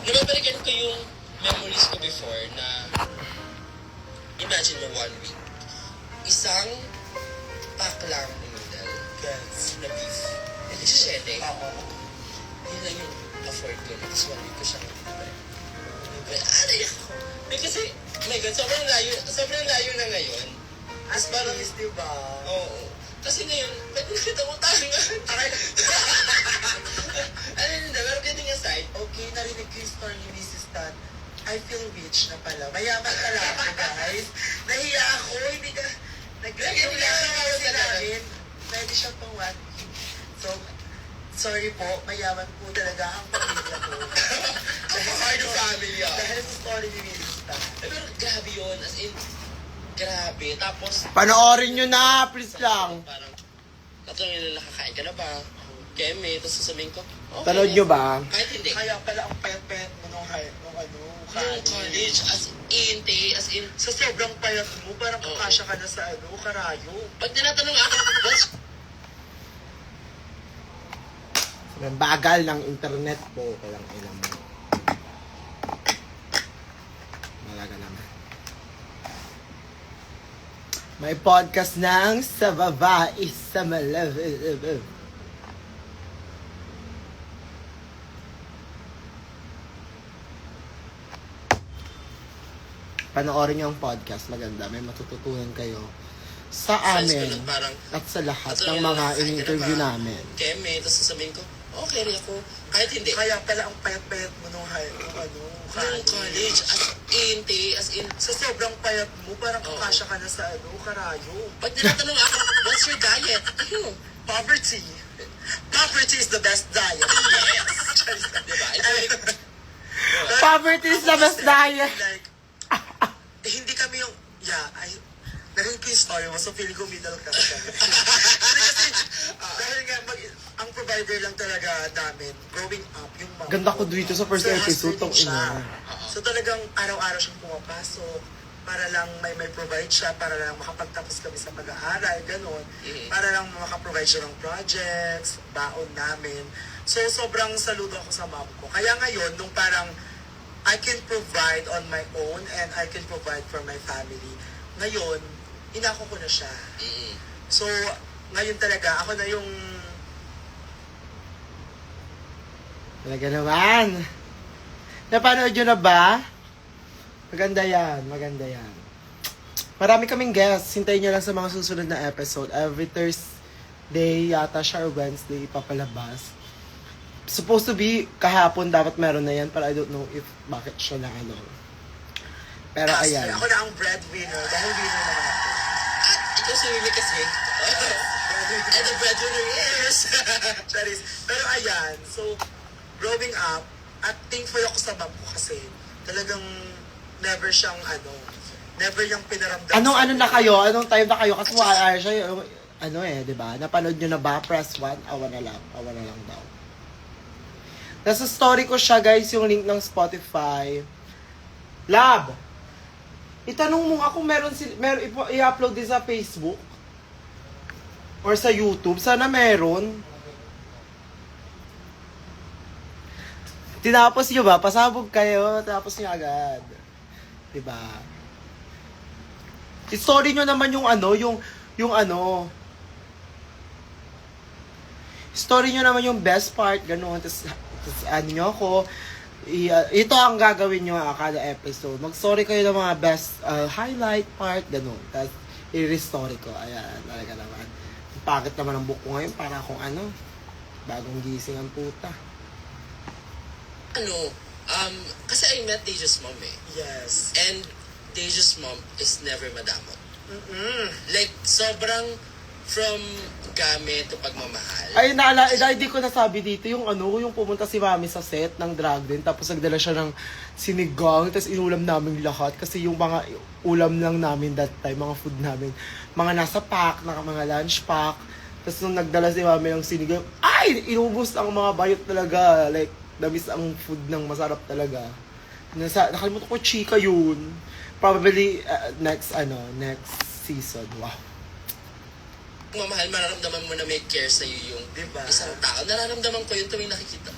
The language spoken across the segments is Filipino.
nababalikan ko yung memories ko before na imagine mo 1 week. Isang pack lang ng noodle. Yes. Na beef. And sishete. Oo. Yun lang yung afford ko. Tapos 1 week ko siyang aray ako. Eh kasi, oh my God, sobrang layo na ngayon. As parang, is, di ba? oo. Kasi ngayon, pwede na kita utangan. Ano yun na, pero getting aside, Okay, narinig ko yung story ni Mrs. Tan. I feel rich na pala. Mayaman pala ako, guys. Nahiya ako. Hindi ka... Nag-react kasi namin. Pwede siya pang 1 week. So, sorry po. Mayaman po talaga ang pamilya ko. Hard family ah. Dahil sa story ni Mrs. Tan. Pero grabe yun, as in, grabe. Tapos, Panoorin nyo na, please lang. parang, tatanungin nila, nakakain ka na ba? Keme, tapos sasabihin ko, okay. Tanood nyo ba? Kahit hindi. Kaya pala ang payat-payat mo nung Yung college, as in, Sa sobrang payat mo, parang Oo. kakasya ka na sa karayo. pag tinatanong ako, what's Ang bagal ng internet po. Kailang ilang mo. Malaga naman. May podcast ng sa babae sa malabi. Panoorin niyo ang podcast. Maganda. May matututunan kayo sa friends ko amin nun, parang, at sa lahat tatanungin ng nila, mga nakakain ka na in-interview ba? namin. Keme, tapos sasabihin ko, okay rin ako. Kahit hindi. Kaya pala ang payat-payat mo nung Yung college, as in, Sa sobrang payat mo, parang Oo. kakasya ka na sa karayo. pag tinatanong ako, what's your diet? Ayun. Poverty. Poverty is the best diet. Yes. Diba? It's like, Poverty is the best diet. Like, hindi kami yung, narinig ko yung story mo, so feeling ko middle class kami. Kasi, dahil nga, ang provider lang talaga namin, growing up, yung mom Ganda ko dito sa first So, episode, hustling tong siya. ina. So talagang araw-araw siyang pumapasok para lang may provide siya, para lang makapagtapos kami sa pag-aaral, gano'n. Para lang makaprovide siya ng projects, baon namin. So sobrang saludo ako sa mom ko. Kaya ngayon, nung parang I can provide on my own and I can provide for my family, ngayon, inako ko na siya. So, ngayon talaga, ako na yung Talaga naman. Napanood nyo na ba? Maganda yan, maganda yan. Marami kaming guests. Hintayin nyo lang sa mga susunod na episode. Every Thursday yata siya or Wednesday ipapalabas. Supposed to be kahapon dapat meron na yan, pero I don't know if bakit siya na ano. Pero ayan. Ako na ang breadwinner, dahil winner naman ako. at ikaw si Mimi kasi. And the breadwinner is. Charis. Pero ayan, so, growing up, at thankful ako sa mom ko kasi talagang never siyang never yung pinaramdam Anong sa ano akin. na kayo? Anong time na kayo? Kasi wala siya ano di ba? Napanood nyo na ba? Press 1, awa na lang daw. Nasa story ko siya, guys, yung link ng Spotify. Lab! Itanong mo nga kung meron i-upload din sa Facebook or sa YouTube. Sana meron. Tinapos nyo ba? Pasabog kayo, tapos nyo agad. Diba? I-story nyo naman yung story nyo naman yung best part, gano'n. Tapos ano nyo ako, ito ang gagawin nyo kada episode. Mag-story kayo ng mga best highlight part, gano'n. Tapos i-restory ko. Ayan, talaga naman. Ang pangit naman ang buko ngayon, para akong bagong gising ang puta. Kasi I met Deja's mom eh. Yes. And Deja's mom is never madamot. Mm-mm. Like, sobrang from gamit to pagmamahal. Ay, hindi ko nasabi dito yung yung pumunta si Mami sa set ng drag din, tapos nagdala siya ng sinigang, tapos inulam namin lahat, kasi yung mga ulam lang namin that time, mga food namin, mga nasa pack, mga lunch pack, tapos nung nagdala si Mami ng sinigang, ay, inubos ang mga bayot talaga, like, damis ang food ng masarap talaga. Nakalimutan ko, chika yun. Probably, next season, wow. Pagmamahal, mararamdaman mo na may care sa'yo yung Diba? isang tao. Nararamdaman ko yun tuwing nakikita,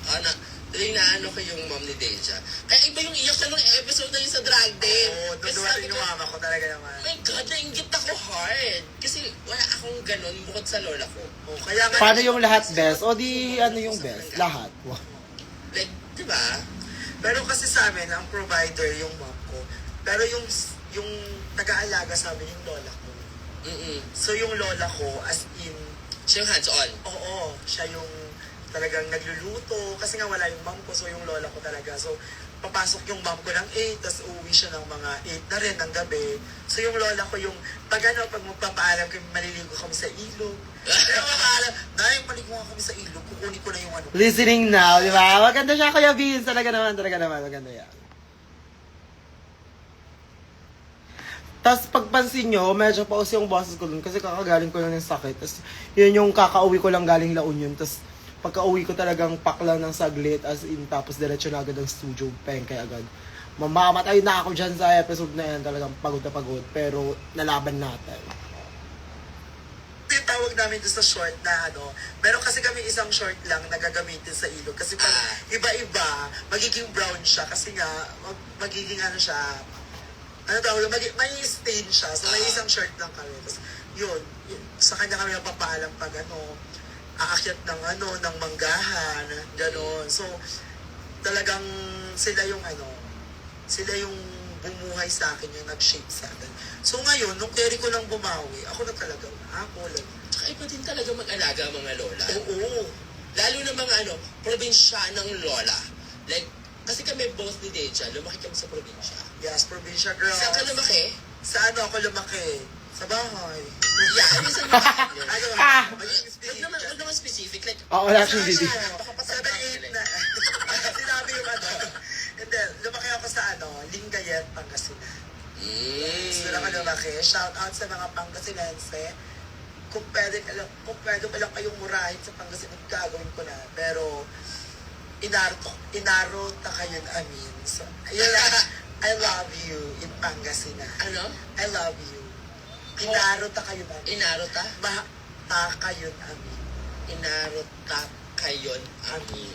inaano ko yung mom ni Deja. Kaya iba yung iyak siya nung episode na yun sa Drag Day. Oo, Kasi doon sabi yung ko, mama ko talaga naman. my God, nainggit ako hard. Kasi wala akong ganun bukod sa lola ko. Oh, kaya nga, Paano yung lahat best? O di ano yung best? Lahat. Wow. Like, di ba? pero kasi sa amin, ang provider yung mom ko. Pero yung nag-aalaga sa amin yung lola ko. So yung lola ko, as in, Siya yung hands-on. oo, siya yung talagang nagluluto. Kasi nga wala yung mom ko, so yung lola ko talaga. So, papasok yung mom ko ng 8, tapos uuwi siya ng mga 8 na rin ng gabi. So yung lola ko yung, pag magpapaalam kami, maliligo kami sa ilog. Pero mapaalam, dahil maligo nga kami sa ilog, kukunin ko na yung ano. Listening now, di ba? Maganda siya, Kuya Vince. Talaga naman. Maganda yan. Tapos pagpansin nyo, medyo paus yung boses ko dun kasi kakagaling ko lang ng sakit. Tapos yun yung kakauwi ko lang galing La Union. Tapos pagka-uwi ko talagang paklang ng saglit as in tapos diretso na agad ang studio, pengkay agad. Mamamatay na ako dyan sa episode na yan, talagang pagod na pagod. Pero nalaban natin. Yung tawag namin doon sa short na ano, meron kasi kami isang short lang na gagamitin sa ilog. Kasi pag iba-iba, magiging brown siya. Kasi nga, magiging ano siya, ano tawag, may stain siya. So may isang short lang kami. Tapos yun, sa kanya kami napapaalam pag ano, aakyat ng ano, ng manggahan, gano'n. So, talagang sila yung ano, sila yung bumuhay sa akin, yung nag-shape sa akin. So ngayon, nung carry ko lang bumawi, ako na talaga, ako lang. Tsaka iba din talaga mag-alaga ang mga lola. Oo. Lalo na mga probinsya ng lola. Like, kasi kami both ni Deja, lumaki kami sa probinsya. Yes, probinsya girls. Saan ka lumaki? Sa ano ako lumaki? Sa bahay. Yeah, ano sa lumaki niyo? Ano? Ah! Magiging specific. Huwag naman specific. Like, Oo, wala Sa siyang video. Baka pasal 7-8 na. Sinabi yung ano. Hindi, lumaki ako sa ano, Lingayen, Pangasinan. Gusto na ako lumaki. Shout out sa mga Pangasinense. Kung pwede pa lang kayong murahin sa Pangasinan, gagawin ko na. Pero, inaro ta kayo amin. So, yun lang. I love you in Pangasinan. Ano? I love you. Inaro ta kayo amin. Inarota? Ta kayo amin. Inarota kayon amin.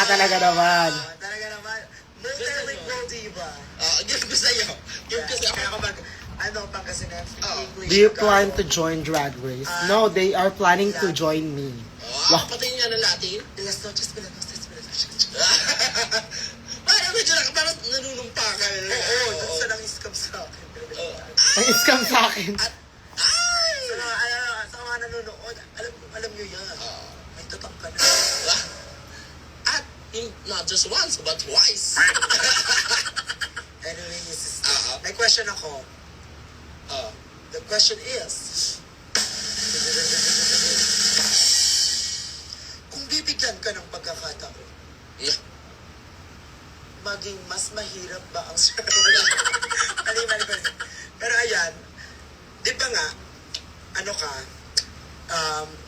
Talaga naman. Talaga naman. Multilingual diba? Give ko sa'yo. Give ko sa'yo. Kaya kapag, ano, Pangasinan, English. Do you plan to join Drag Race? No, they are planning to join me. Wow, patayin nga ng Latin. Las noches, pero noches. Parang nanunumpa ka. Oo, dun sa nang-scam sa akin. Ang scam sa akin. At, Sa mga nanonood, alam nyo yan. May tatak ka na. At, not just once, but twice. Anyway, this is, Oo. may question ako. Oh. The question is, kung bibigyan ka ng pagkakataon, maging mas mahirap ba ang mali. Pero ayan, di ba nga, ano ka,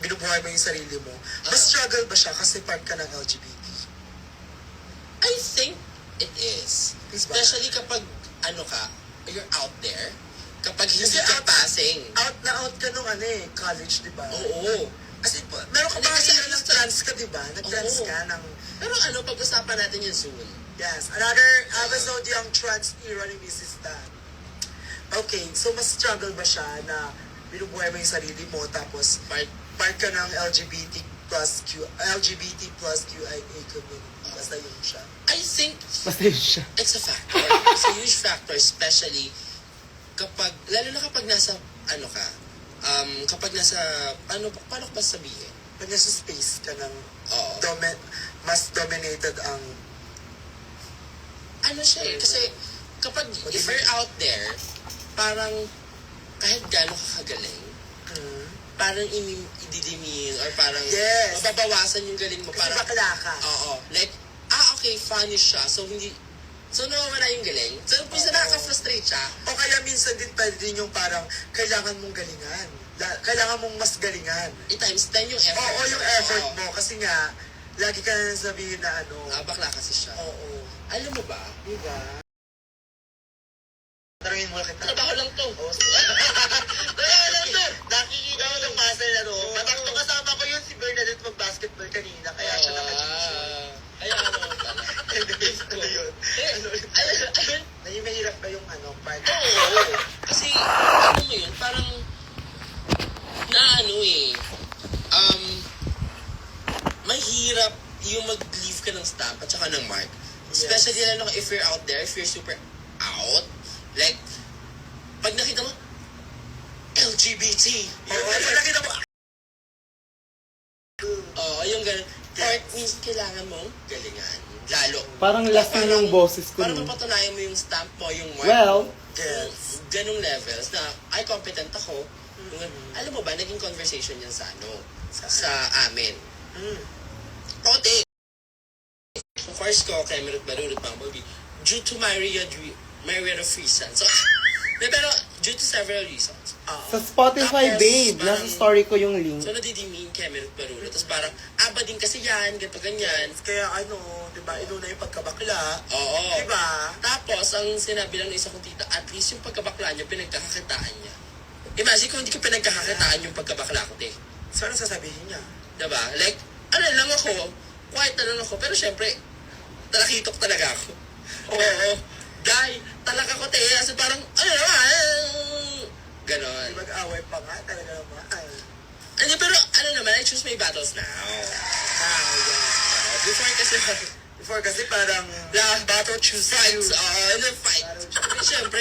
binubuhay mo yung sarili mo, mas struggle ba siya kasi part ka ng LGBT? I think it is. Is ba? Especially kapag, you're out there. Kapag hindi Kasi ka passing. Out ka nung college, di ba? Oo. Kasi meron ka Hindi, ba kasi kasi ng trans ka, di ba? Nag-trans Oo. ka ng... Pero pag-usapan natin yun soon. Yes, another episode yung trans era ni Mrs. Dan. Okay, so mas struggle ba siya na binubuhay mo yung sarili mo tapos part ka ng LGBT plus QIA community. Basta yun siya. I think Basta yun siya. it's a factor. It's a huge factor, especially lalo na kapag nasa, kapag nasa, paano ko ba sabihin? Pag nasa space ka ng Oo. mas dominated ang... Kasi kapag, if you're out there, parang kahit gano'n ka kagaling, parang i-demean or parang Yes. mababawasan yung galing mo. Kasi Parang, bakla ka. oo. Like, okay, funny siya. So, nawawala yung galing. So, minsan nakaka-frustrate siya. O kaya minsan din pwede din yung parang kailangan mong galingan. Kailangan mong mas galingan. I-times 10 yung effort. Oo, yung effort mo. Kasi nga, lagi ka na sabihin na Bakla kasi siya. oo. Alam mo ba? Diba? Tanungin mo lang kita. Trabaho lang to. Oo, Trabaho lang to. Nakikita ko ng muscle na to. Kasama ko yun si Bernadette mag-basketball kanina. Kaya siya naka-jeans. Kaya Ano yun? Mahirap ba yung part? Oo. Kasi, ano mo yun, parang, mahirap yung mag-leave ka ng stamp at saka ng mark. Especially lalo if you're out there, if you're super out, like, pag nakita mo, LGBT. Oo, pag nakita mo, Oo, yung ganun. Part means kailangan mo galingan. Lalo. Parang last na yung boses ko. Para nun. mapatunayan mo yung stamp mo, yung mark Well, mo. Ganong levels na, ay, competent ako. Alam mo ba, naging conversation yan sa sa amin. Ote, yung course ko, kay Merut Barurut, Bumblebee, due to myriad of reasons. So, pero, due to several reasons. sa Spotify, Tapos, babe, parang- nasa story ko yung link. So, nadidimin kay Merut Barurut. Tapos parang, aba din kasi yan, ganito, ganyan. kaya di ba, inuna yung pagkabakla. Oo. Di ba? Tapos, ang sinabi lang ng isa kong tita, at least yung pagkabakla niya, pinagkakakitaan niya. Imagine kung hindi ko pinagkakakitaan yung pagkabakla ko, te. So, ano sasabihin niya? Diba? Like, ano lang ako, quiet na lang ako, pero syempre, talakitok talaga ako. Oo. Guy, talaga ko, te. Kasi parang, ano naman, ganon. Di mag-away pa nga, talaga naman. Ano, pero ano naman, I choose my battles now. Before kasi parang, battle choose you. fights, fight. Siyempre,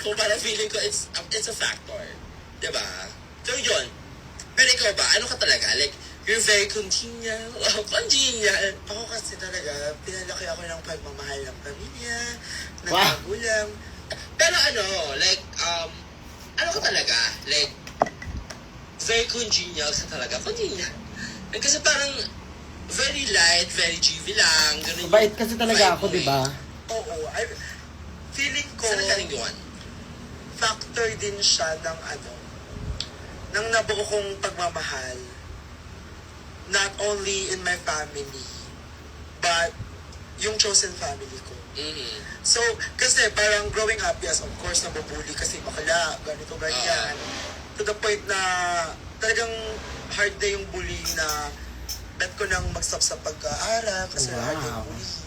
kung parang feeling ko, it's a factor. Diba? So, yun. Pero ikaw ba, ano ka talaga? Like, you're very congenial. Congenial. Ako kasi talaga, pinalaki ako ng pagmamahal ng pamilya, ng Wow. magulang. Pero ano, like, ano ka talaga? Like, very congenial ka talaga. Congenial. Like, kasi parang, very light, very GV lang. Ganun yung Mabait kasi talaga ako, vibe mo di ba? Oo, feeling ko, Saan galing yun? factor din siya ng ng nabuo kong pagmamahal. Not only in my family, but yung chosen family ko. Mhm. So, kasi parang growing up, yes, of course, nabubuli kasi bakla, ganito, ganyan. To the point na talagang hard na yung bullying na bet ko nang mag-stop sa pag-aaral kasi hard na yung Wow. bullying.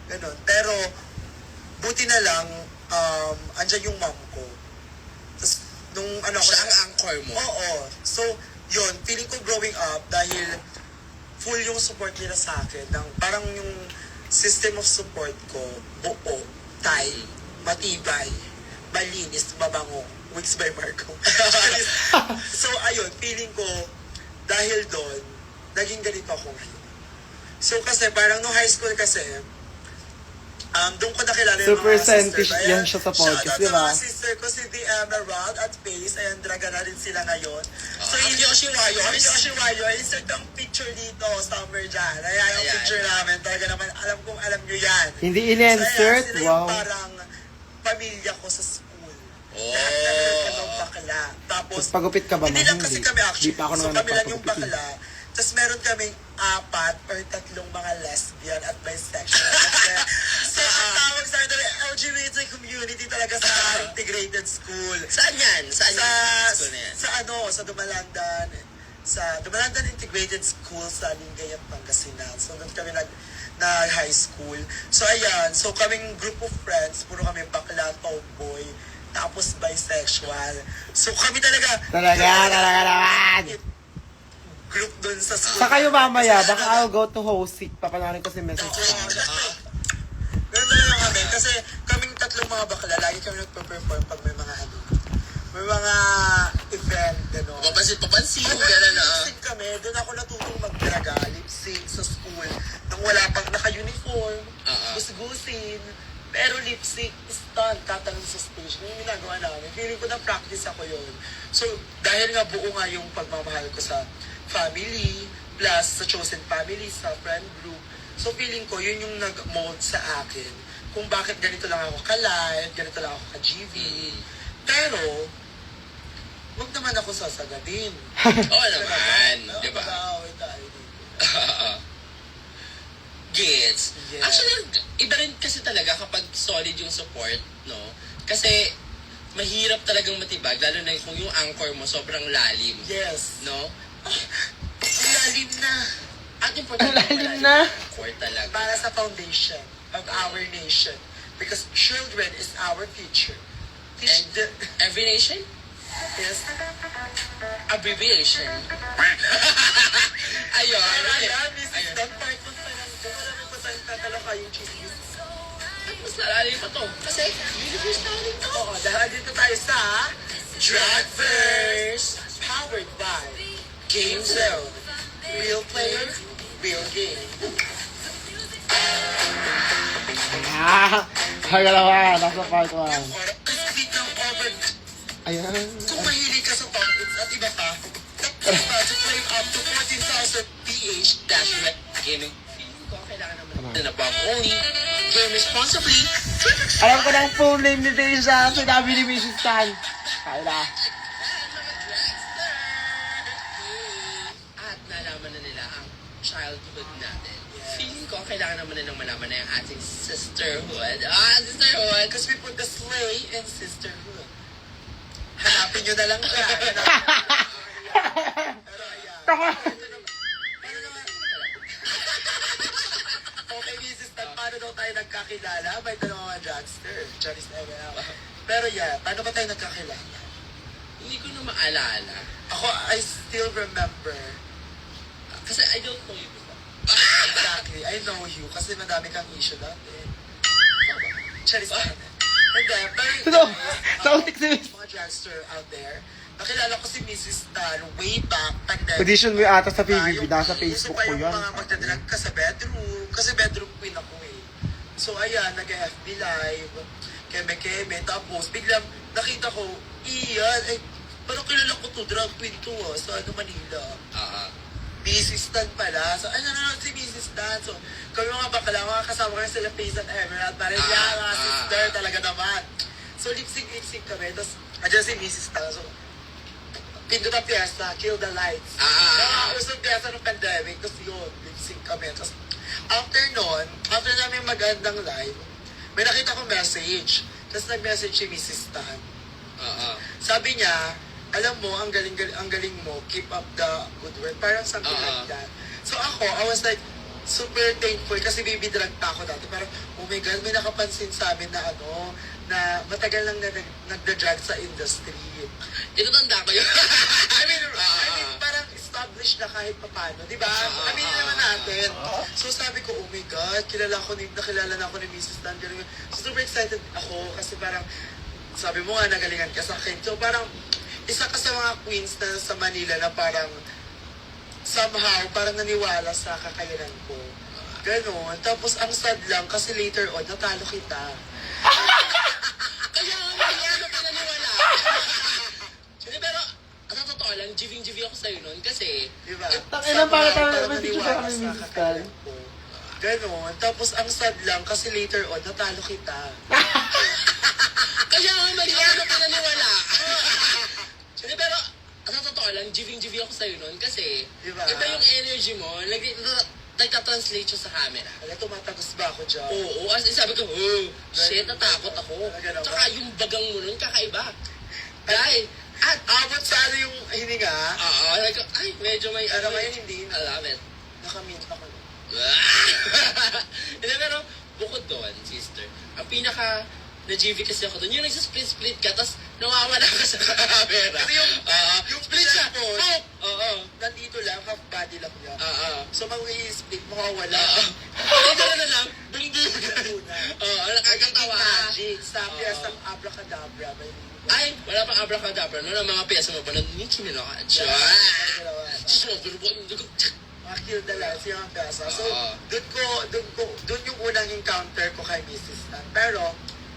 Ganon. Pero, buti na lang, andyan yung mom ko. Tapos, nung Siya ang anchor mo. Oo. So, yun, feeling ko growing up, dahil full yung support nila sa akin, parang yung system of support ko, buo, tight, matibay, malinis, mabango, Wigs by Marco. So, ayun, feeling ko, dahil doon, naging ganito ako ngayon. So, kasi parang no high school kasi, doon ko nakilala yung Super mga sisters. scientist yan siya sa podcast, shoutout di sa ba? mga sister ko, si Diana Rod at Pace, ayan, draga na rin sila ngayon. So, Ang Yoshi Warriors. Yoshi Warriors, insert ang picture dito, somewhere dyan. Ayan, yung Ayan. picture namin, talaga naman, alam kong alam nyo yan. Hindi So, in-insert? ayan, sila yung Wow. parang pamilya ko sa school. Oh. Lahat na meron kami bakla. Tapos, Nagpagupit ka ba, hindi ma'am? lang kasi Hindi. kami actually. Di pa ako So, naman kami lang yung nagpapagupit. bakla. Tapos meron kaming 4 or 3 mga lesbian at bisexual. Kasi, so, ang tawag sa akin, LGBT community talaga sa integrated school. Saan yan? Saan Sa, yan? School na yan? sa Dumalandan. Sa Dumalandan Integrated School sa Lingayen, Pangasinan. So, doon kami na high school. So, ayan. So, kaming group of friends, puro kami bakla, tomboy, tapos bisexual. So, kami talaga Talaga naman! group doon sa school. Sa kayo mamaya, Kasi baka I'll go to Hosik. Papanarin ko si message Oo, ka. ganun talaga kami. Kasi kaming 3 mga bakla, lagi kami nagpa-perform pag may mga may mga event, gano'n. Papansin, gano'n na. Lip-sync kami, doon ako natutong magdraga, lip-sync sa school, nang wala pang naka-uniform, gusgusin, pero lip-sync, stunt, tatanong sa stage, yung ginagawa namin. Feeling ko na-practice ako yun. So, dahil nga buo nga yung pagmamahal ko sa family, plus sa chosen family, sa friend group, so feeling ko, yun yung nag-mold sa akin kung bakit ganito lang ako ka-live, ganito lang ako ka-GV. Pero, wag naman ako sasagadin. Oo naman, di ba? Mag-aaway tayo dito. Gets. Yes. Actually, iba rin kasi talaga kapag solid yung support, no? Kasi, mahirap talagang matibag, lalo na kung yung anchor mo sobrang lalim, Yes. no? Ang lalim na. At importante Ang lalim na. core talaga. Para sa foundation of our nation. Because children is our future. Teach And the... every nation, Yes. abbreviation. Ayun. Ayan, Mrs. Ayun. Don, part 1 pa lang. Wala mo pa tayong tatalaka yung chismis. At mas lalalim pa to. Kasi, universe namin to. Oo, dahil dito tayo sa Dragverse. Powered by Game Zone. Real Player, Real Game. Pagalawa, nasa part 1. Kasi ng over... Ayan. Kung mahilig ka sa pumpkins at iba pa, tapos pa to claim up to 14,000 PH Dash Red Gaming. Feeling ko, kailangan naman na pop only. Game responsibly. Alam ko na ang full name ni Deja. Sinabi ni Mrs. Tan. Kaya. At nalaman na nila ang childhood natin. Feeling ko, kailangan naman nilang malaman na yung ating sisterhood. Sisterhood! Because we put the slay in sisterhood. Hanapin nyo na lang siya. Pero ayan. Taka. Paano naman? Okay, Mrs. Tan, paano daw tayo nagkakilala? By the mga dragster. Charis ML. Pero yeah, paano ba tayo nagkakilala? Hindi ko na maalala. Ako, I still remember. Kasi I don't know you before. Exactly. I know you. Kasi madami kang issue dati. Charis ML. And then, No, pero sautik si Miss. mga dragster out there, nakilala ko si Mrs. Tan way back pandemic. Audition mo yung ata sa PBB. Yung- Nasa uso Facebook pa ko yung yun. mga magdadrag ka sa bedroom. Kasi bedroom queen ako eh. So ayan, nag-FB live. Keme-keme. Tapos biglang nakita ko, iyan, eh, parang kilala ko to, drag queen to sa Manila. Mrs. Tan pala. So, ano na si Mrs. Tan. So, kami mga bakla, mga kasama kami sila Faith and Emerald. Parang yan, mga sister talaga naman. So, lip-sync kami. Tapos, andyan si Mrs. Tan. So, pindot ang piyesta, kill the lights. Usong piyesta ng pandemic. Tapos yun, lip-sync kami. Tapos, after nun, after namin magandang live, may nakita ko message. Tapos nag-message si Mrs. Tan. Sabi niya, alam mo, ang galing mo, keep up the good work. Parang something like that. So ako, I was like, super thankful kasi baby drag pa ako dati. Parang, oh my God, may nakapansin sa amin na ano, na matagal lang na nagda-drag sa industry. Tinatanda ko yun. I mean, parang established na kahit papano, di ba? Aminin naman natin. So sabi ko, oh my God, nakilala na ako ni Mrs. Tan. So super excited ako kasi parang, sabi mo nga, nagalingan ka sa akin. So parang, isa ka sa mga queens na sa Manila na parang somehow, parang naniwala sa kakayanan ko. Ganon. Tapos ang sad lang kasi later on, natalo kita. Kaya nga, ano pinaniwala? Hindi, pero, sa totoo lang, GV ako sa'yo nun kasi, Di ba? Tangina, para tayo, Somehow, may picture naniwala pa kami, sa Mrs. Tan. kakayanan ko. Ganon. Tapos ang sad lang kasi later on, natalo kita. kaya nga, mali ano pinaniwala. Hindi, pero, sa totoo lang, GV ako sa'yo nun kasi, Diba? iba yung energy mo, nagka-translate siya sa camera. Wala, tumatagos ba ako dyan? Oo, as in sabi ko, oh, shit, natakot ako. Talaga naman. Tsaka yung bagang mo nun, kakaiba. Dahil, at, Abot sa ano yung hininga? like, ay, medyo may, Pero ngayon hindi I na. love it. Nakamint ako. Hindi, pero, bukod doon, sister, ang pinaka, na-GV kasi ako doon, yung nagsa-split ka, tapos nawawala ka sa camera. Kasi yung split siya. po, Oo. nandito lang, half body lang niya. Oo. So, mag-i-split, makawala. Hindi na lang, bling Una. Oo, nakakatawa. Magic. Sa piyasang abracadabra. Ay, wala pang abracadabra. No, ang mga piyesa mo pa na Nicki Minaj. Mga kill the lights yung piyasa. So, Oo. doon yung unang encounter ko kay Mrs. Tan. Pero,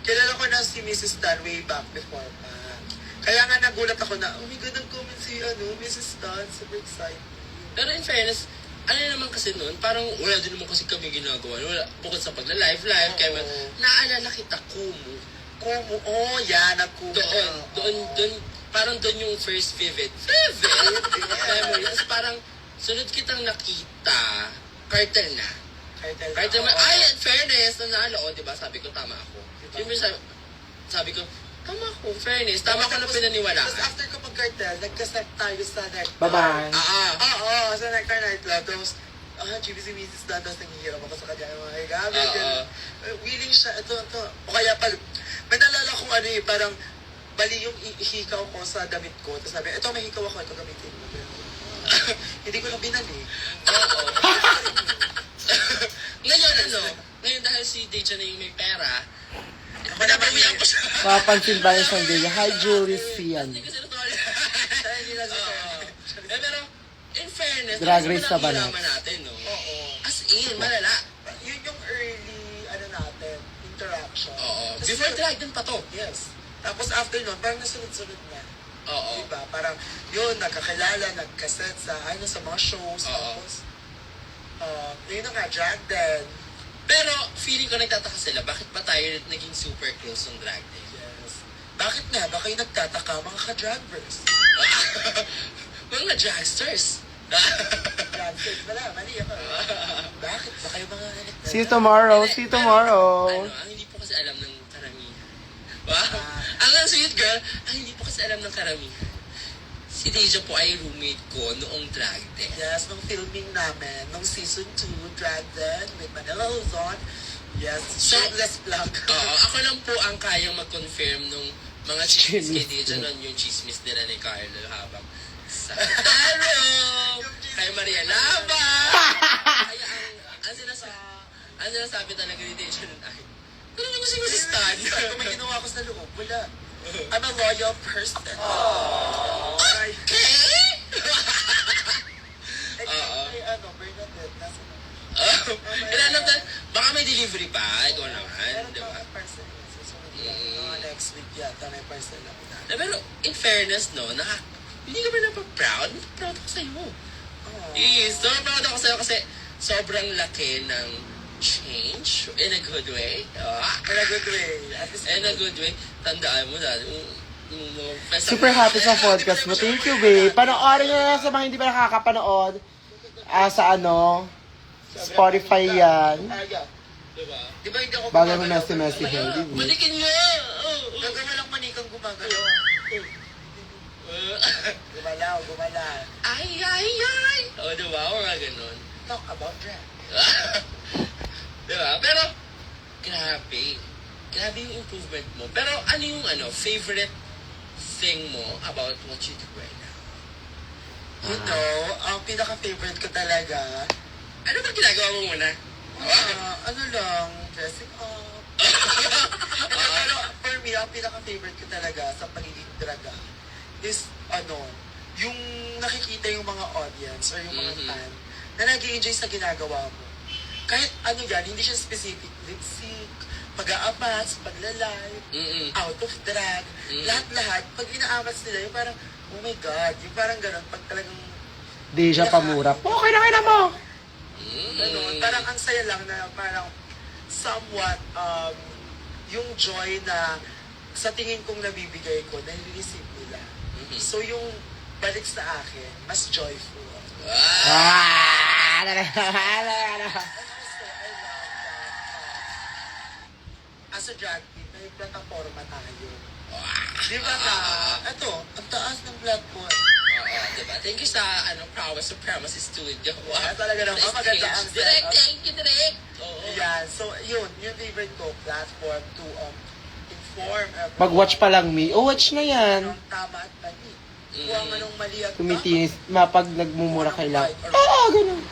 kilala ko na si Mrs. Tan way back before pa. Kaya nga nagulat ako na, oh my God, nag-comment si Mrs. Tan. Super excited. Pero in fairness, ano naman kasi noon, parang wala din naman kasi kami ginagawa. Wala, bukod sa pagla-live, kaya naalala kita, Kumu. Kumu, oh, yan, nagkumu. Doon, parang doon yung first vivid memory. Tapos parang, sunod kitang nakita, cartel na. Cartel na, ay, in fairness, nanalo, oh, diba, sabi ko, tama ako. Yung sabi ko, tama ako, fairness, tama ko na pinaniwalaan. Tapos after ko mag-cartel, nagkaset tayo sa Nectar. Bye-bye. Oo, sa Nectar Nightclub. Tapos, GBC Mrs. Dan, tapos nangihiram ako sa kanya ng mga gamit. Oo. ganun. Willing siya, ito. O kaya pag, may nalala kong ano eh, parang, bali yung hikaw ko sa damit ko. Tapos sabi, ito may hikaw ako, ito gamitin mo. Hindi ko lang binali. Oo. Ngayon, ngayon dahil si Deja na yung may pera, pinabawian ko siya. Papansin ba yung sandali? Hi, Julie Sian. Hindi ko sinutuli. Kaya hindi lang siya. Pero, in fairness, Drag race sa na ba na? natin, no? Oo. As in, malala. Yun yung early, natin, interaction. Oo. Tapos Before yun- drag din pa to. Yes. Tapos after nun, parang nasunod-sunod na. Oo. Diba? Parang, yun, nagkakilala, nagkaset sa, sa mga shows. Oo. Tapos, yun na nga, drag din. Pero, feeling ko nagtataka sila, bakit ba tayo naging super close ng drag day? Yes. Bakit nga? Baka yung nagtataka, mga ka-dragverse. Mga dragsters. Dragsters, wala, mali ako. Bakit? Baka yung mga... See you tomorrow. See you tomorrow. Ang hindi po kasi alam ng karamihan. Ang sweet girl, ang hindi po kasi alam ng karamihan. Si Deja po ay roommate ko noong drag day. Yes, nung filming namin, nung season 2, Drag Den, with Manila Luzon. Yes, So- shameless plug. Oo, ako lang po ang kayang mag-confirm nung mga chismis kay Deja noon, yung chismis nila ni Carlo habang sa Taro! Kay Maria Lava! Kaya ang sinasabi talaga ni Deja noon ay, ano naman si Mrs. Tan? Kung may ginawa ko sa loob, wala. I'm a loyal person. Okay! Bernadette, nasa na. Kailangan na, baka may delivery pa, ikaw naman, Meron di pa ba? mga parcel. Susunod yan. Mga next week yata may parcel na po natin. Pero in fairness, no, hindi ka ba napaproud? Proud ako sa'yo. Yes, so proud ako sa'yo kasi sobrang laki ng change in a good way. In a good way. At least, In a good way. Tandaan mo dahil Super happy sa podcast mo. Thank you, babe. Panoorin nyo na sa mga hindi pa nakakapanood. Sa Spotify yan. Diba? Di ba hindi ako Bagay mo gumagalaw? messy hair. di ba? Balikin nyo! Gagawin lang manikang gumagalaw. Gumalaw. Ay! O, diba? Mga ganun. Talk about drag. Diba? Pero, grabe. Grabe yung improvement mo. Pero, ano yung favorite thing mo about what you do right now? You know, ang pinaka-favorite ko talaga, Ano ba ginagawa mo muna? ano lang, dressing up. Pero for me, ang pinaka-favorite ko talaga sa pagiging draga is, yung nakikita yung mga audience or yung mga fan na nag-i-enjoy sa ginagawa mo. Kahit yan, hindi siya specific. Lip sync, pag-aabas, pagla-live, out of drag, lahat-lahat. Pag inaamas nila, yung parang, oh my God, yung parang ganun, pag talagang Deja Pamura. Okay na kayo na mo. ganun, parang ang saya lang na parang somewhat yung joy na sa tingin kong nabibigay ko, nare-receive nila. So yung balik sa akin, mas joyful. And also, I love that as a drag queen, may plataforma tayo. Di ba ka? Ito, ang taas ng platform. Diba? Thank you sa Prowess Supremacy Studio. Talaga naman, maganda ang Direct, setup. thank you, direct. Oo. Yan, so yun, yung favorite ko, platform to inform everyone. Pag-watch pa lang me. Oh, watch na yan. Anong tama at mali. Kung anong mali at Tumitinis. Mapag nagmumura kay lang. Oo, ganun.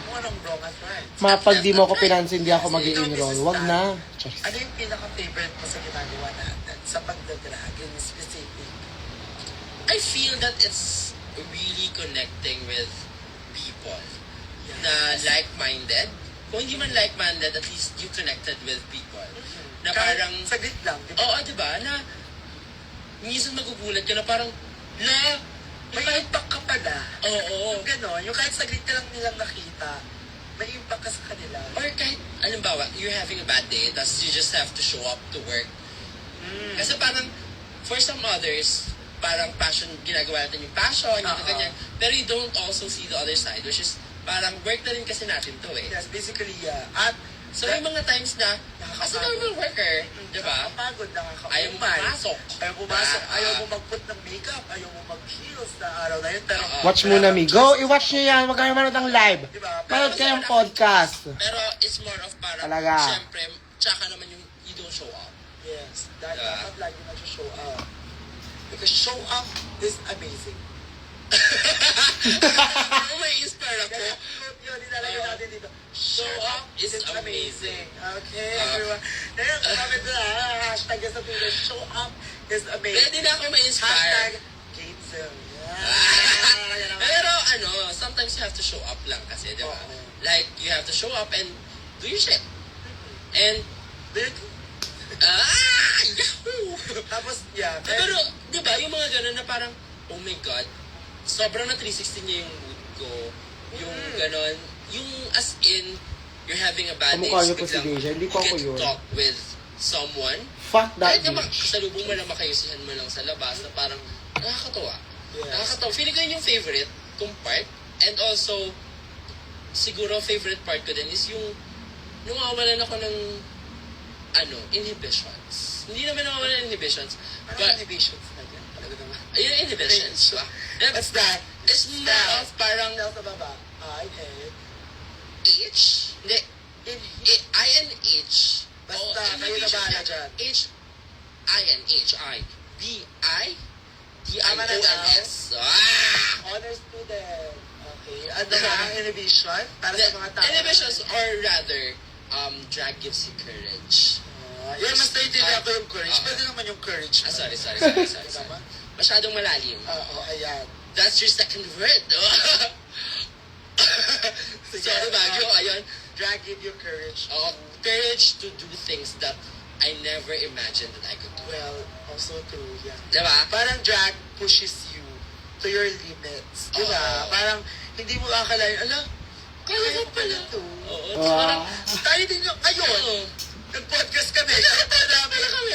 Kung anong wrong at right. Mapag di mo ako pinansin, di ako mag-i-enroll. Wag na. Charis. Ano yung pinaka-favorite mo sa ginagawa natin sa pagdadrag in specific? I feel that it's really connecting with people na like-minded. Kung hindi man like-minded, at least you connected with people. Na Kahit parang, saglit lang, di ba? oo, diba? Na, minsan magugulat ka na parang, May impact ka pala. oo. Yung gano'n, yung kahit saglit ka lang nilang nakita, may impact ka sa kanila. Or kahit, alimbawa, you're having a bad day, tapos you just have to show up to work. Kasi parang, for some others, parang passion, ginagawa natin yung passion, yung ganyan. Pero you don't also see the other side, which is, parang work na rin kasi natin to eh. Yes, basically, yeah. At So, may mga times na, as a normal worker, di ba? Nakakapagod, Ayaw mo nakakaumay. pumasok. Ayaw pumasok. Ah, Ayaw mo mag-put ng makeup. Ayaw mo mag-heels na araw na yun. Pero, Watch muna, mi. Go, i-watch nyo yan. Huwag kayo manood ng live. Diba? Manood kayong podcast. Pero it's more of parang, Talaga. syempre, tsaka naman yung you don't show up. Yes. Dahil Diba? dapat lagi nag-show up. Because show up is amazing. Kung may inspire ako, Yun, nilalagay natin dito. show up is amazing. Okay, everyone. Ngayon, comment na, hashtag sa Twitter, show up is amazing. Pwede na ako ma-inspire. Hashtag Kate Zone. Yan. Pero sometimes you have to show up lang kasi, di ba? Oo. Like, you have to show up and do your shit. And, yahoo! Tapos, yeah. Pero, di ba, yung mga ganun na parang, oh my God, sobrang na 360 niya yung mood ko. Yung ganon. Yung as in, you're having a bad day. Kamukha niyo so po si biglang Deja. Hindi you ko ako get to yun. talk with someone. Fuck that Kahit naman, bitch. kasalubong mo lang makayusihan mo lang sa labas na parang, nakakatawa. Yes. Nakakatawa. Feeling ko yun yung favorite kong part. And also, siguro favorite part ko din is yung nung nawawalan ako ng inhibitions. Hindi naman nawawalan ng inhibitions. Parang But, inhibitions na yan. Talaga naman. ayun inhibitions. Ba? What's that? It's more of parang Tell sa baba. Okay. H. Hindi. I and H. Basta, kayo na bahala dyan. H. I and H. I. B. I. D. I. Tama na O. daw. and S. Ah! Honor student. Okay. Ano ba ang inhibition? Para sa mga tao. Inhibitions or rather, drag gives you courage. Yan, mas naiintindihan ko yung courage. Ah. Pwede naman yung courage. Sorry. Tama? Masyadong malalim. Oo, ayan. That's your second word. Sorry, Bagyo. Ayun. Drag give you courage. Courage to do things that I never imagined that I could do. Well, also true, yeah. Diba? Parang drag pushes you to your limits. Diba? Oo. Parang hindi mo akalain, ala, Kaya ko pala. to. Oo. Wow. Parang, Tayo din yung, ayun, Oo. nag-podcast kami. Talaga kami.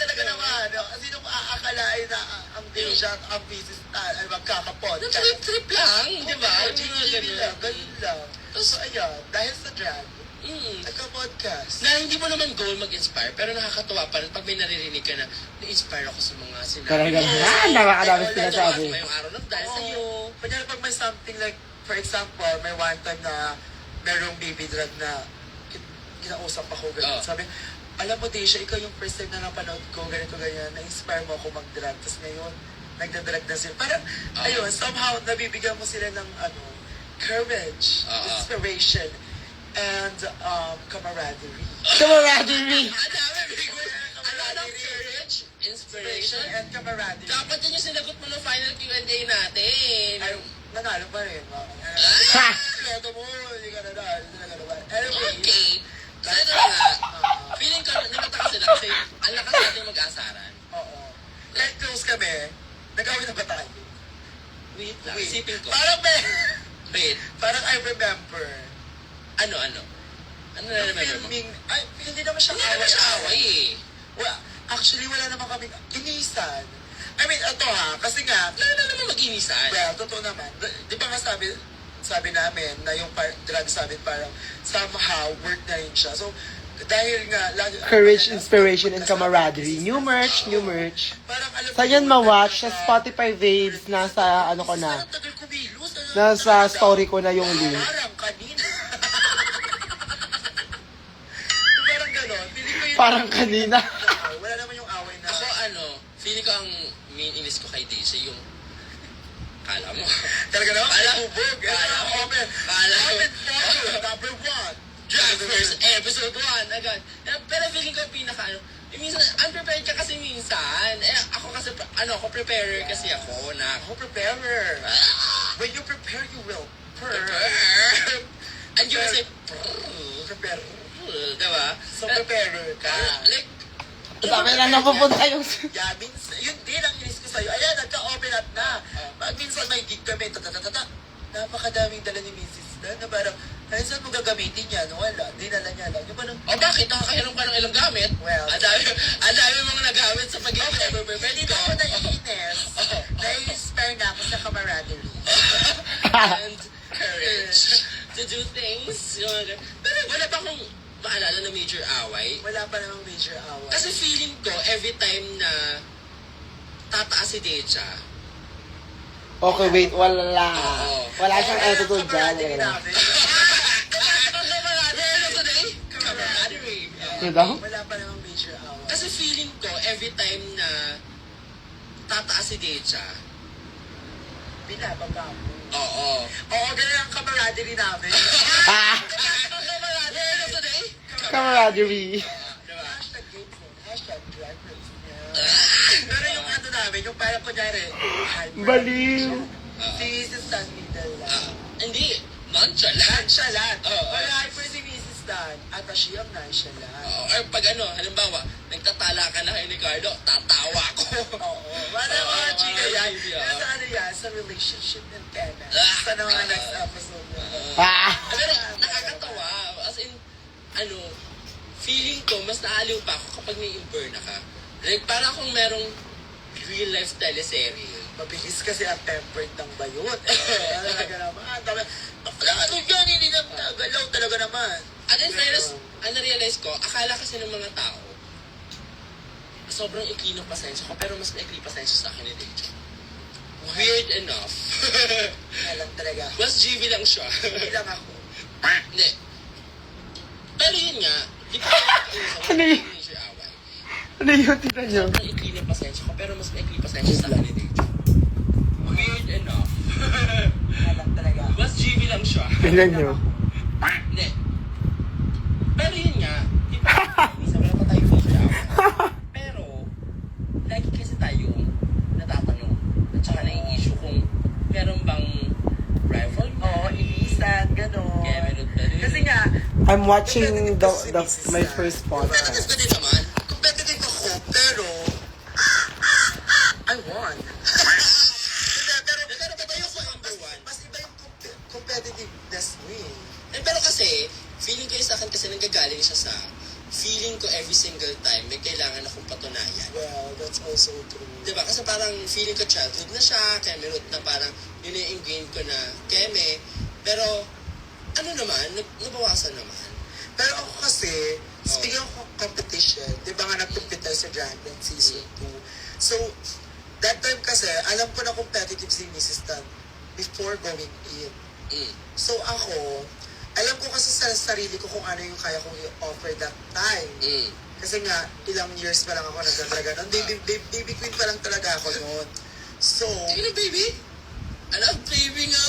Talaga naman. Sino mo aakalain na ang Deja at ang business ay magkakapodcast? Trip lang. Diba? Ganun lang, ganun lang. So, ayun, dahil sa drag, Mm. nagka-podcast. Na hindi mo naman goal mag-inspire, pero nakakatawa pa rin pag may naririnig ka na na-inspire ako sa mga sinabi. Talaga mo. na, nakakadami Ay, sinasabi. natuwa yung araw na dahil sa'yo. Kunyari pag may something like, for example, may one time na merong baby drag na kinausap ako, ganyan. Oo. Sabi, alam mo, Deja, ikaw yung first time na napanood ko, ganito, ganyan, na-inspire mo ako mag-drag. Tapos ngayon, nagda-drag na sila. Parang, Oo. ayun, somehow, nabibigyan mo sila ng, courage, Oo. inspiration, and camaraderie. Camaraderie. Ang dami, big word. Ano ng courage, inspiration. And camaraderie. Dapat yun yung sinagot mo ng final Q&A natin. Ay, nanalo pa rin. Ha! Loto mo, hindi ka nanalo. Anyway, Okay. So ito na nga. Feeling ko, nagkataka sila kasi ang lakas natin mag-aasaran. oo. Kahit close kami, nag-awin na ba tayo? Wait lang, Wait. isipin ko. Wait, Parang I remember. ano? Ano na Yung naman mo? filming, ay, hindi naman siya Hindi naman siya away eh. Wala, actually, wala naman kami inisan. I mean, ito ha, kasi nga, Wala na naman mag-inisan. well, totoo naman. Di ba nga sabi namin na yung drug sabi parang somehow work na rin siya. So, dahil nga, Courage, inspiration, and camaraderie. New merch, new merch. Parang alam Saan yan ma-watch? Sa Spotify Vapes, nasa ano ko na. Parang tagal kumilos. Nasa story ko na yung link. Parang kanina. Parang gano'n. Feeling ko yun. Parang kanina. Wala naman yung away na. Ako feeling ko ang main inis ko kay Deja yung kala mo. Talaga naman? Kala- Bubog. kala mo. Comment. Kala mo. Comment photo. Number 1. Drag First episode 1 agad. Pero feeling ko minsan, unprepared ka kasi minsan. Ako kasi, ako, preparer kasi ako na. Ako preparer. Ah, When you prepare, you will prepare. And you will say, Prepare. diba? So, preparer ka. Like, Dami na napupunta yung... Yeah, yun din ang inis ko sa'yo. Ayan, nagka-open up na. Pag minsan may gig kami, tatatata. Napakadaming dala ni Mrs. na parang, ay, saan mo gagamitin yan? Wala, dinala niya lang. Yung parang, bakit? Nakakahiram ka ng ilang gamit? Well, ang dami mong nagamit sa pagiging ever-prepared hindi ko. na ako naiinis. Nai-inspire na ako sa camaraderie. And courage to do things. Yung mga ganun. Pero wala pa akong namang major away. Kasi feeling ko, every time na tataas si Deja, Okay, wait, wala. Oo. Wala siyang attitude dyan. Camaraderie Wala. namin. camaraderie. Ano daw? Wala pa namang major away. Kasi feeling ko, every time na tataas si Deja, Binababa mo. oo. Oo, ganun ang camaraderie namin. Ah! Camaraderie. Diba? Hashtag game phone, hashtag drag race. Pero yung ano namin, yung parang kunyari, hyper. Baliw. Si Mrs. Tan middle lang. Hindi, nonchalant. Nonchalant. Oo. Pag hyper si Mrs. Tan, at siya ang nonchalant. Oo. Or pag ano, halimbawa, nagtatala ka na kay Ricardo, tatawa ko. Oo. Wala Oo, mga chika mga yan. chika. Yan sa ano yan, sa relationship ng Tena. Sa mga next episode na. Ah! Pero nakakatawa. As in, ano, feeling ko, mas naaliw pa ako kapag may imperna ka. Like, para akong merong real life teleserye. Mabilis kasi ang tempered ng bayot. Talaga naman. Ano yan, hindi na galaw talaga naman. And in fairness, ang na-realize ko, akala kasi ng mga tao, sobrang ikli ng pasensya ko, pero mas maikli pasensya sa akin ni Deja. Weird enough. Alam talaga. Mas GV lang siya. Hindi lang ako. Hindi. Pero yun nga, di ko Ano yun? hindi siya away. Ano yun? Tignan nyo. Sobrang ikli ng pasensya ko, pero mas maikli pasensya sa akin ni Deja. Weird enough. Alam talaga. Mas GV lang siya. Tignan nyo. Hindi. Pero yun nga, di ba, minsan wala pa tayo hindi siya away. Pero, lagi kasi tayong natatanong at saka nai-issue kung meron bang rivalry. Oo, inisan, gano'n. Kaya meron na rin. Kasi nga, I'm watching my first Competitive podcast. ka din naman. competitive ako, pero I won. Pero Pero ko number one. mas iba yung competitiveness mo eh. Pero kasi, feeling ko yung sa akin kasi nanggagaling siya sa feeling ko every single time may kailangan akong patunayan. Well, that's also true. Diba? Kasi parang feeling ko childhood na siya, kaya meron na parang yun yung ingrained ko na keme. Pero, ano naman, nabawasan naman. Pero ako kasi, speaking of competition, di ba nga nag-compete tayo sa Drag Race Season 2. So, that time kasi, alam ko na competitive si Mrs. Tan before going in. Mm. So ako, alam ko kasi sa sarili ko kung ano yung kaya kong i-offer that time. Mm. Kasi nga, ilang years pa lang ako nagdadalaga noon. Baby queen pa lang talaga ako noon. So, Sige na, baby. Alam, baby nga.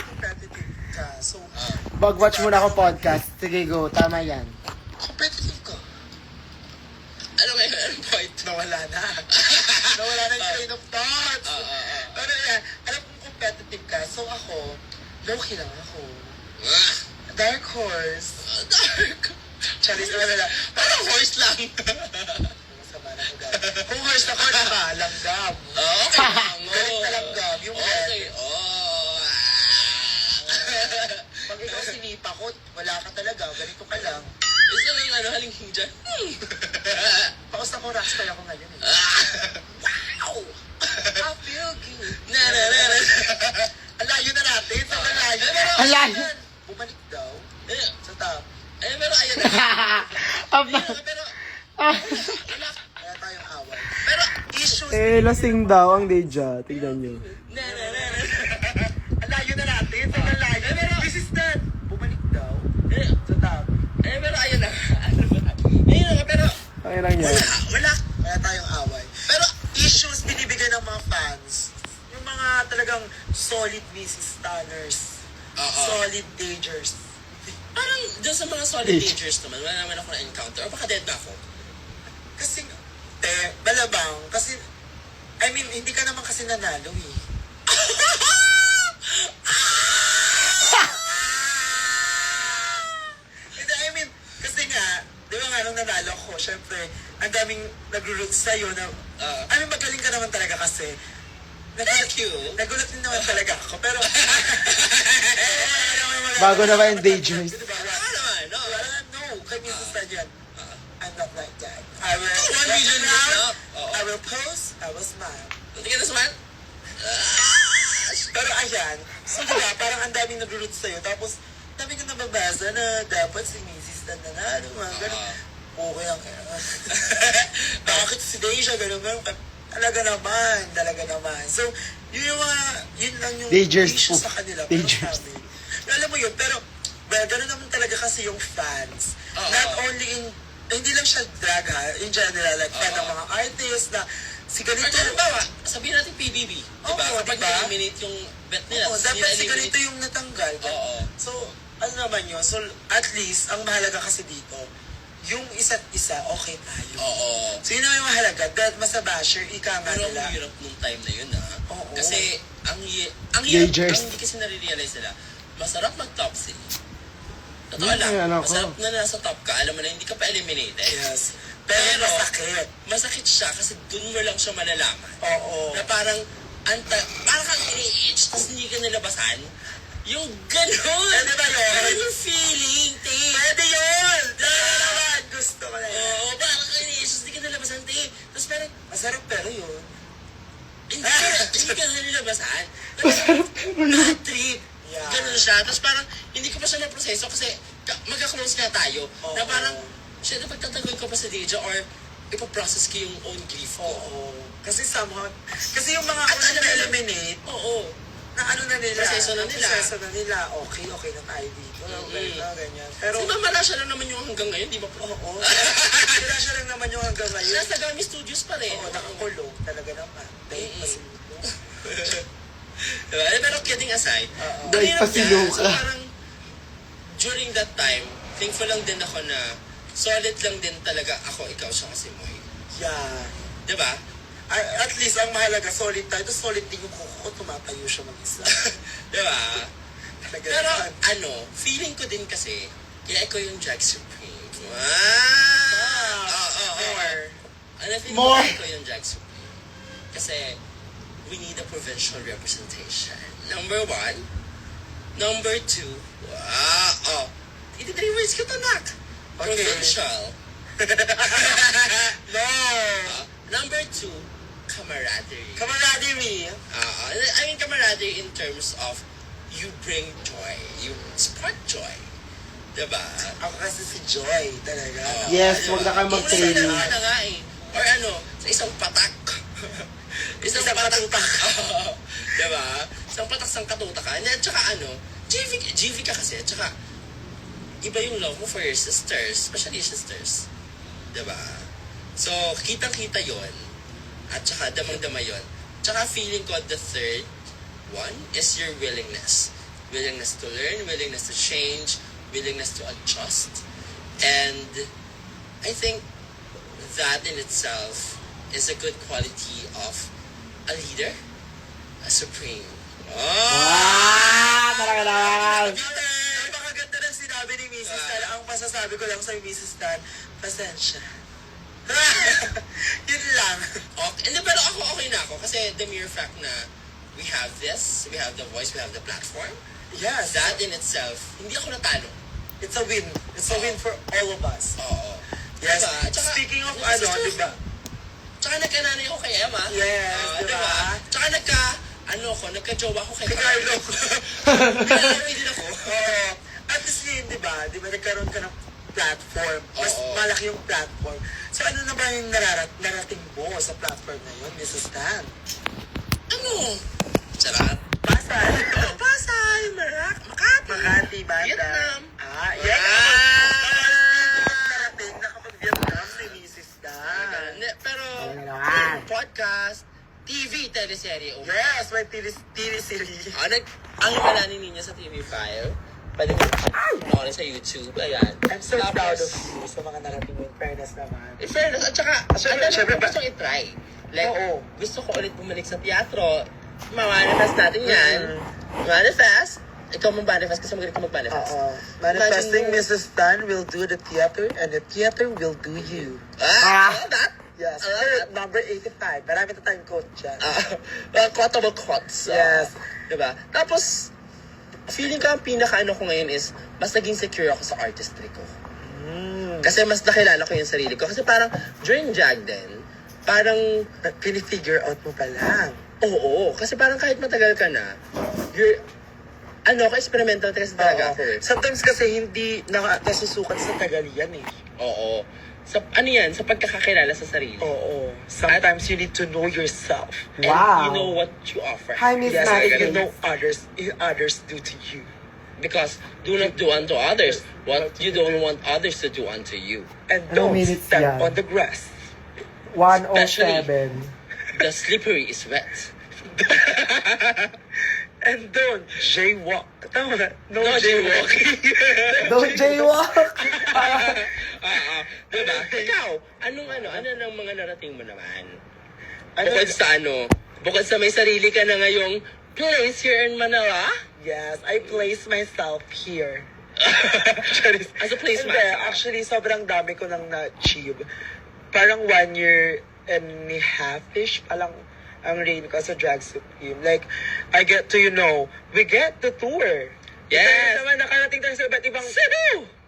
competitive ka. So, Mag-watch muna ako podcast. Sige, go. Tama yan. competitive ka. Ano ngayon? Anong point? Nawala na. Nawala na yung train of thoughts. Pero yan, alam kong competitive ka. So ako, low-key lang ako. Dark horse. Dark. Charis na wala. Parang horse lang. Masama na ko dahil. Kung horse ako, diba? Langgam. Okay lang. Galit na langgam. Yung Okay. red. Oh. Pag ikaw sinipa ko, wala ka talaga. Ganito ka lang. Gusto mo yung ano, halingking dyan? Paus ako, rockstar ako ngayon eh. Wow! I feel good. Na. Ang layo na natin. Sa layo. Ang layo. Bumalik daw. Eh, Sa top. pero ayun na. Pero, wala. Kaya tayong away. Pero, Issues. Lasing daw ang Deja. Tignan nyo. na. Ang layo na natin. Sa layo. Pero, This is that. Bumalik daw. Eh, Sa top. pero ayun na. Ano ba? Ayun na, pero, Ay lang yan. wala. Kaya tayong away. Pero, Issues binibigay ng mga fans. Yung mga talagang solid Mrs. Stanners. Solid Dagers. parang dyan sa mga solid dangers naman, wala naman ako na-encounter. O baka dead na ako. Kasi, balabang. Kasi, I mean, hindi ka naman kasi nanalo eh. Hindi, I mean, kasi nga, di ba nga nung nanalo ko, syempre, ang daming nag-root sa'yo na, I mean, magaling ka naman talaga kasi. Thank you. Nagulat din naman talaga ako, pero, Bago na ba yung Dagers? Diba, Wala naman, no? no, kay Mrs. Tan yan. I'm not like that. I will, 1 million views up. I will post, I will smile. Tingnan na naman. Pero ayan, So, diba, parang ang daming nag-root sa'yo. Tapos, dami ko nababasa na dapat si Mrs. Tan nanalo, mga ganun. Okay lang. Bakit si Deja, ganun. Talaga naman. So, yun lang yung Dangerous issue po. sa kanila. Pero Dangerous. kami, alam mo yun, pero, well, ganun naman talaga kasi yung fans. Not only in, hindi lang siya drag ha, in general, like fan ng mga artists na, si ganito, Or halimbawa, sabihin natin PBB. Diba? Oo, Kapag diba? na-eliminate yung bet nila. oo, tapos dapat si nila-eliminate- ganito yung natanggal. Oo. So, ano naman yun? So, at least, ang mahalaga kasi dito, yung isa't isa, okay tayo. Oo. So, yun ang yung mahalaga. Dahil mas sa basher, ika nga Pero nila. ang hirap nung time na yun, ha? Oo. Kasi, ang hirap, Gagers. ang hindi kasi nare-realize nila, masarap mag-top 3. Totoo Hmm, lang, ayan ako. masarap na nasa top ka, alam mo na hindi ka pa eliminated. Yes. Pero masakit. Masakit siya kasi dun mo lang siya malalaman. Oo. Na parang, parang kang ini-age, tapos hindi ka nalabasan. Yung gano'n. Pwede ba yun? Ganun yung feeling, te. Pwede yun! Dahil naman, gusto ko na yun. Oo, parang kang ini-age, tapos hindi ka nalabasan, te. Tapos parang, Masarap pero yun. hindi ka nalabasan. Tapos, bad trip. Yeah. Ganun siya. Tapos parang, hindi ko pa siya na-proseso kasi magka-close nga tayo. Oo. Na parang, siya na pagtatagal ko pa sa Deja or ipaprocess ko yung own grief ko. Oo. Kasi somehow, kasi yung mga At unang alam mo, na-eliminate, Oo. na ano na nila. Proseso na nila. Proseso na nila. Okay na tayo dito. Okay na, ganyan. Pero, Si Mama Rasha lang naman yung hanggang ngayon, di ba? oo. Sila siya lang naman yung hanggang ngayon. Nasa Gami Studios pa rin. Oo, nakakulong talaga naman. Dahil pa si Diba? Pero kidding aside, Oo. ang Dahil hirap pa si niya. Luca. So parang, during that time, thankful lang din ako na solid lang din talaga ako, ikaw siya kasi Moy. Yeah. Diba? At least, ang mahalaga, solid tayo. Tapos solid din yung kuko ko, tumatayo siya mag-isa. Diba? Talaga Pero naman. feeling ko din kasi, kaya ikaw yung Drag Supreme. More. Ano feeling More. ko ikaw yung Drag Supreme? Kasi, we need a provincial representation. Number 1. Number 2. Wow. Iti 3 words ka to, Nak. Okay. Provincial. No! Number 2, camaraderie. Camaraderie. I mean camaraderie in terms of you bring joy. You spark joy. Diba? Ako kasi si Joy talaga. Yes, wag na kayo Yung mag-training. isa na nga eh. Or sa isang patak. isang patak. Diba? Isang patak sang katuta ka. And then, tsaka GV ka kasi. Tsaka, iba yung love mo for your sisters. Especially your sisters. Diba? So, kitang-kita yon. At tsaka, damang-dama yon. Tsaka, feeling ko the third one is your willingness. Willingness to learn, willingness to change, willingness to adjust. And I think that in itself is a good quality of a leader, a supreme. Talaga naman. Napakaganda ng sinabi ni Mrs. Tan. Ang masasabi ko lang sa Mrs. Tan, pasensya. Yun lang. Okay. Pero ako okay na ako kasi the mere fact na we have this, we have the voice, we have the platform, Yes. that in itself, hindi ako natalo. It's a win. It's a win for all of us. Oo. Yes. Diba? Tsaka, Speaking of yung sister diba? ko, Tsaka nagkananay ako kay Emma. Yes, diba? Tsaka nagka-jowa ko kay Kay Carlo. Nagka-jowa din ako. Oo. At least yun, diba? Diba nagkaroon ka ng platform. Mas Oo. malaki yung platform. So ano na ba yung narating mo sa platform na yun, Mrs. Tan? Ano? Charot. Pasay. Pasay, Makati. Makati, Banda. Vietnam. Yes. Ah! Nakapag-Vietnam si Mrs. Tan. Pero, Talaga naman. podcast, TV, teleserye. Yes, may TV-series. Ang imalanin ninyo sa TV5, pwede mo panoorin sa YouTube. Ayan. I'm so Tapos, proud of you sa mga narating mo. In fairness naman. In fairness, at saka, Syempre, gusto kong i-try. Like, Oo. gusto ko ulit bumalik sa teatro. Mamanifest natin yan. Manifest. Ikaw mag-manifest kasi magaling ka mag-manifest. Manifesting Imagine mo- Mrs. Tan will do the theater and the theater will do you. I love that. Yes. I love that. Number 85. Marami na tayong quote dyan. Quotable quotes. Yes. Diba? Tapos, feeling ko ang pinaka-ano ko ngayon is, mas naging secure ako sa artistry ko. Kasi mas nakilala ko yung sarili ko. Kasi parang, during drag din, parang, Pinifigure out mo pa lang. oo. Kasi parang kahit matagal ka na, ano ako, experimental test talaga ako eh. Sometimes kasi hindi nasusukat sa tagal yan eh. Oo. Sa, ano yan? Sa pagkakakilala sa sarili. Oo. Sometimes you need to know yourself. And Wow. you know what you offer. Hi, Miss Yes, and you Natalie. know others do to you. Because do not do unto others what you don't want others to do unto you. And Anong don't minutes step yan? on the grass. 107. The slippery is wet. And don't jaywalk. Tama ba? No, No jaywalking. Don't jaywalk. Diba? Ikaw, ano ng mga narating mo naman? Ano- Bukod sa may sarili ka na ngayong place here in Manila? Yes, I place myself here. As a place Hindi, master. actually, sobrang dami ko nang na-achieve. Parang 1 year and a half-ish palang ang reign ko sa Drag Supreme. Like, I get to, we get to tour. Yes. Ito naman, nakarating tayo sa iba't ibang...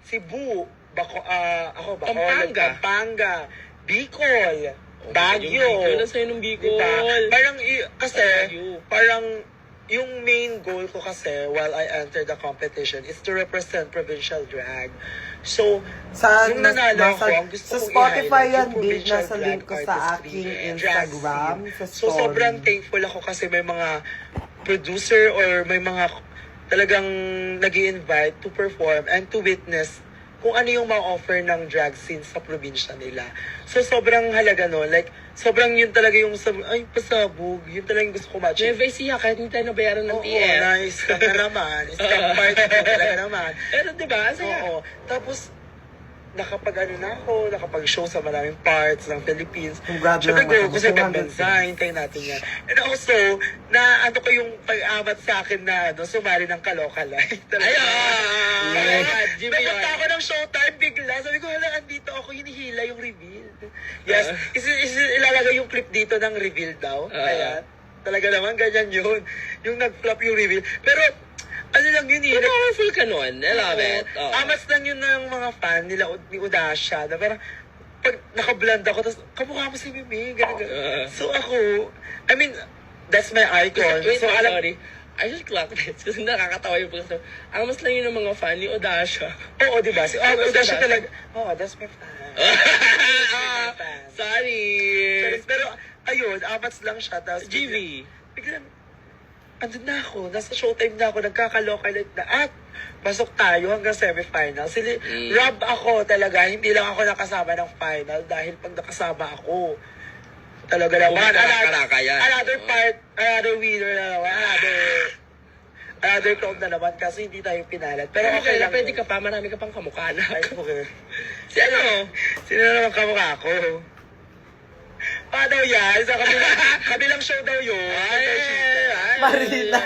Cebu. Bacolod, Pampanga, Bicol, Baguio. Yung sa'yo ng Bicol. Diba? Parang, kasi, Baguio. parang, yung main goal ko kasi while I entered the competition is to represent provincial drag. So, yung nanalo ako, ang gusto sa kong Spotify i-highlight yan, yung babe, provincial nasa drag link ko sa artistry aking and drag Instagram, scene. sa So, story. sobrang thankful ako kasi may mga producer or may mga talagang nag-i-invite to perform and to witness kung ano yung ma-offer ng drag scene sa probinsya nila. So, sobrang halaga no. Like, sobrang yun talaga yung, pasabog. Yun talaga yung gusto ko ma-achieve. Jeffrey, siya, kahit hindi tayo nabayaran ng Oo, TF. nice. Ka naman. Step part ko talaga naman. Pero diba, saya. Oo. Tapos, nakapag-show sa maraming parts ng Philippines. Congrats Siyempre, naman. go ko sa 200. Benza, hintayin natin yan. And also, ano ko yung pag-amat sa akin na sumali ng Kaloka Live. Ayun! Jimmy yun. Napunta ako ng showtime bigla. Sabi ko, wala, andito ako, hinihila yung reveal. Yes, ilalagay yung clip dito ng reveal daw. Ayan. Talaga naman, ganyan yun. Yung nag-flop yung reveal. Pero, ano lang yun eh. Powerful ka nun. I love it. Oo. Amas lang yun ng mga fan nila ni Udasha. Na parang, pag nakablend ako, tapos, kamukha mo si Mimi. Ganun. So ako, I mean, that's my icon. Wait, so, sorry. I just clocked it. Kasi nakakatawa yung pagkasabi. Amas lang yun ng mga fan ni Odasha. Oo, di ba? Si Udasha talaga. Oo, that's my fan. Sorry. Pero, ayun, amats lang siya. Tapos, GV. biglang, andun na ako, nasa showtime na ako, nagkakalokalite na, at pasok tayo hanggang semifinal. Rob ako talaga, hindi lang ako nakasama ng final dahil pag nakasama ako, talaga naman, Karaka yan. another winner na naman, another crowd na naman kasi hindi tayo pinalat. Pero okay lang. Pwede ka pa, marami ka pang kamukha na. Ay, okay. Si ano? Sino na naman kamukha ako? Daw yan, sa kabilang show daw yun. Marina.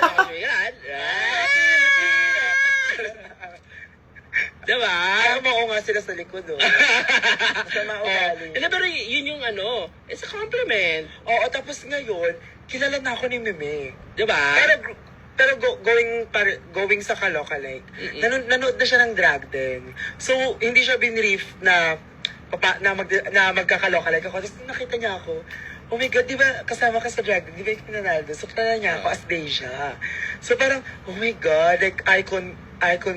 Diba? Ayaw mo ko nga sila sa likod, oh. Sa maugali. Hindi, pero yun yung ano, it's a compliment. Oo, tapos ngayon, kilala na ako ni Meme. Diba? Pero going sa Kaloka, like, nanood na siya ng drag din. So, hindi siya binrief na magkakaloka like ako. Tapos nakita niya ako, oh my God, di ba kasama ka sa drag, di ba yung pinanaldo? So, kilala niya ako as Deja. So, parang, oh my God, like, icon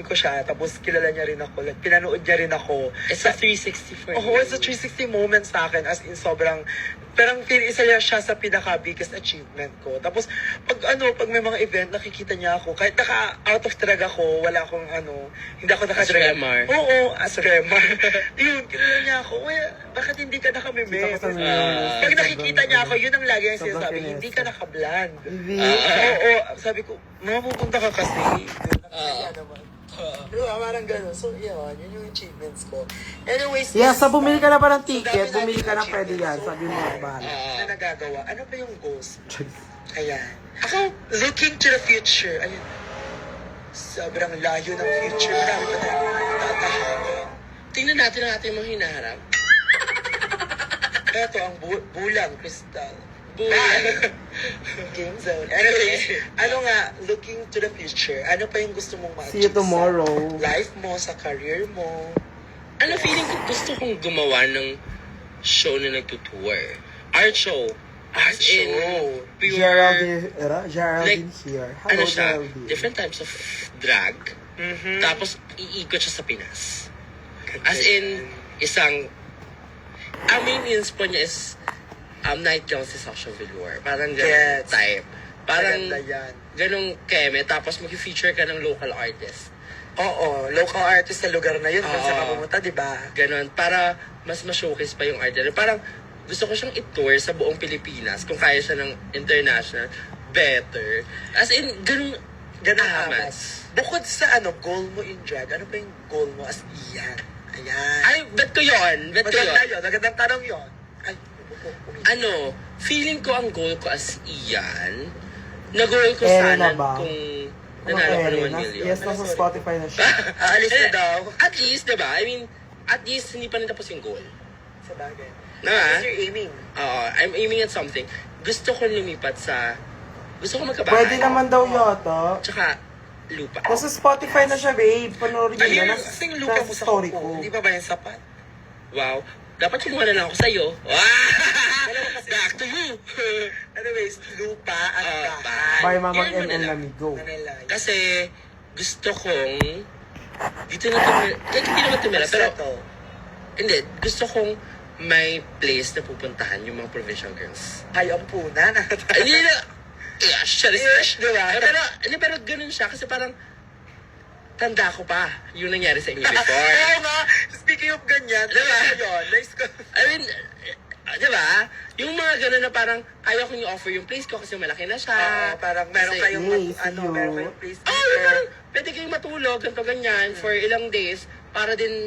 ko siya. Tapos, kilala niya rin ako. Like, pinanood niya rin ako. It's a 360 for Oo, it's a 360 moment sa akin. As in, sobrang, parang isa siya sa pinaka-biggest achievement ko. Tapos, pag may mga event, nakikita niya ako. Kahit out of drag ako, wala akong hindi ako naka-drag. As Remar. Oo, as Remar. Yun, kilala niya ako. Bakit hindi ka naka-meme? Kita ko sa Pag nakikita niya ako, yun ang lagi ang Sobrang sinasabi, kinesa. hindi ka naka-bland. Hindi. Oo, sabi ko, mapupunta ka kasi. Kaya naman. Diba, parang gano'n. So, yun yung achievements ko. Anyways, Yeah, sa bumili ka na pa ng So, ticket, dami bumili ka na natin pwede yan. achievements. Sabi mo, bahala. na nagagawa. Ano pa yung goals? Ayan. Ako, looking to the future. Ayun. Sobrang layo ng future. Marami pa tayo tatahakin. Tingnan natin ang ating mga hinaharap. Ito ang bulang, Crystal. Bulan. Game zone. Anyways, looking to the future. Ano pa yung gusto mong ma-achieve See you tomorrow. sa life mo, sa career mo? Feeling ko gusto kong gumawa ng show na nagtutour. Art show. As in, pure, Geraldine like, here. Hello, ano siya, Geraldine. different types of drag. Tapos, iikot siya sa Pinas. As in, ang main inspo niya is Night Jones si Sasha Velour. Parang ganun Yes. type. Parang Maganda yan. ganung keme. Tapos, mag-feature ka ng local artist. Oo, local artist sa lugar na yun. Kung Oo. saan ka pumunta, di ba? Ganon. Para mas ma-showcase pa yung art nila. Parang, gusto ko siyang i-tour sa buong Pilipinas. Kung kaya siya ng international, better. As in, ganun amas. Bukod sa goal mo in drag, ano pa yung goal mo as iyan? Ayan. Ay, bet ko yun. Bet ko Maganda yun. yun. Magandang tanong yun. Ay, Ano, feeling ko ang goal ko as iyan, na-goal ko Ere sana na ba? kung Ano, nanalo ko Ere? ng 1 million. Yes, nasa Spotify na siya. Aalis na daw. At least, diba? I mean, at least, hindi pa rin tapos yung goal. Sa bagay. Diba? Because you're aiming. Oo, I'm aiming at something. Gusto ko lumipat sa... Gusto ko magkabahay. Pwede naman daw yata. Tsaka, lupa. Nasa Spotify na siya, babe. Panoorin Ayun, nyo na. kasing lupa mo sa story kuko. ko. Hindi ba yung sapat? Wow. Dapat kumuha na lang ako sa'yo. Back to you. Anyways, lupa at bahay. Bye, Mamang Yun mo na MM lang. Lamigo. Manila. Kasi, gusto kong... Dito na tumira. Like, hindi naman tumira. Pero, hindi. Gusto kong may place na pupuntahan yung mga provincial girls. Ay, ang puna. Hindi na... Yeah, shit. Yes, diba? Pero ganun siya. Kasi parang... Tanda ko pa yung nangyari sa inyo before. Oo nga. Speaking of ganyan, Diba? Yun, nice ko. I mean, di ba? Yung mga ganun na parang ayaw kong i-offer yung place ko kasi malaki na siya. Oo, parang meron Kasi- kayong Yes, yun. meron kayong place Oh, dito. parang pwede kayong matulog, ganito ganyan, for ilang days, para din